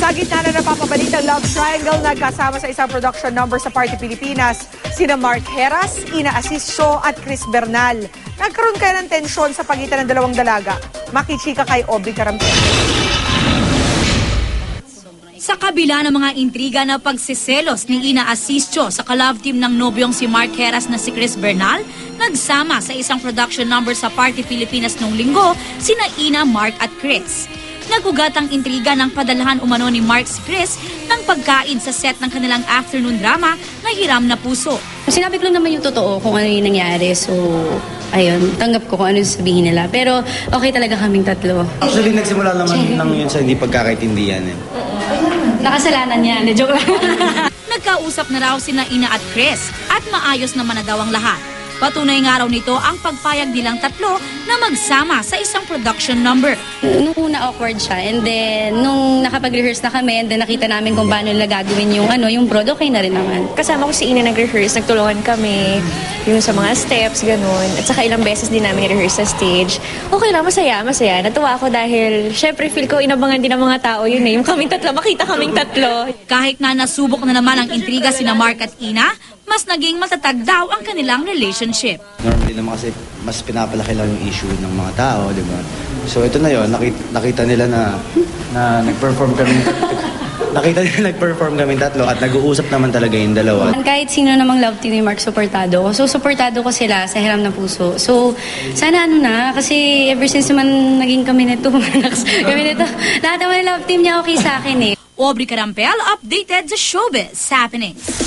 Sa gitna na napapabalitang love triangle, nagkasama sa isang production number sa Party Pilipinas, sina Mark Heras, Ina Asisio at Chris Bernal. Nagkaroon kaya ng tensyon sa pagitan ng dalawang dalaga. Makichika kay Aubrey Carampel. Sa kabila ng mga intriga na pagsiselos ni Ina Asisio sa ka-love team ng nobyong si Mark Heras na si Chris Bernal, nagsama sa isang production number sa Party Pilipinas noong linggo sina Ina, Mark at Chris. Nagugat ang intriga ng padalhan umano ni Mark si Chris ng pagkain sa set ng kanilang afternoon drama na Hiram na Puso. Sinabi ko lang naman yung totoo kung ano yung nangyari. So, ayun, tanggap ko kung ano yung sabihin nila. Pero okay talaga kaming tatlo. Actually, nagsimula naman nang yun sa hindi pagkakaintindihan eh. Nakasalanan niya. Joke lang. Nagkausap na raw sina Ina at Chris at maayos naman na daw ang lahat. Patunay nga raw nito ang pagpayag nilang tatlo na magsama sa isang production number. Nung una awkward siya, and then nung nakapag-rehearse na kami, and then nakita namin kung paano nila gagawin yung prod, okay na rin naman. Kasama ko si Ina nag-rehearse, nagtulungan kami, yung sa mga steps, ganun. At saka ilang beses din namin i-rehearse sa stage. Okay lang, masaya. Natuwa ako dahil, syempre feel ko inabangan din ng mga tao yun eh. Yung kaming tatlo, makita kaming tatlo. Kahit na nasubok na naman ang intriga sina Mark at Ina, mas naging matatag daw ang kanilang relationship. Normally naman kasi mas pinapalaki lang yung issue ng mga tao, di ba? So ito na yun, nakita nila na nag-perform kami. Nakita nila nag-perform kami tatlo at nag-uusap naman talaga yung dalawa. Kahit sino namang love team ni Mark, supportado ko. So, supportado ko sila sa Hiram na Puso. So, sana kasi ever since naman naging kami nito, lahat naman love team niya okay sa akin eh. Aubrey Carampel, updated sa Showbiz Happenings.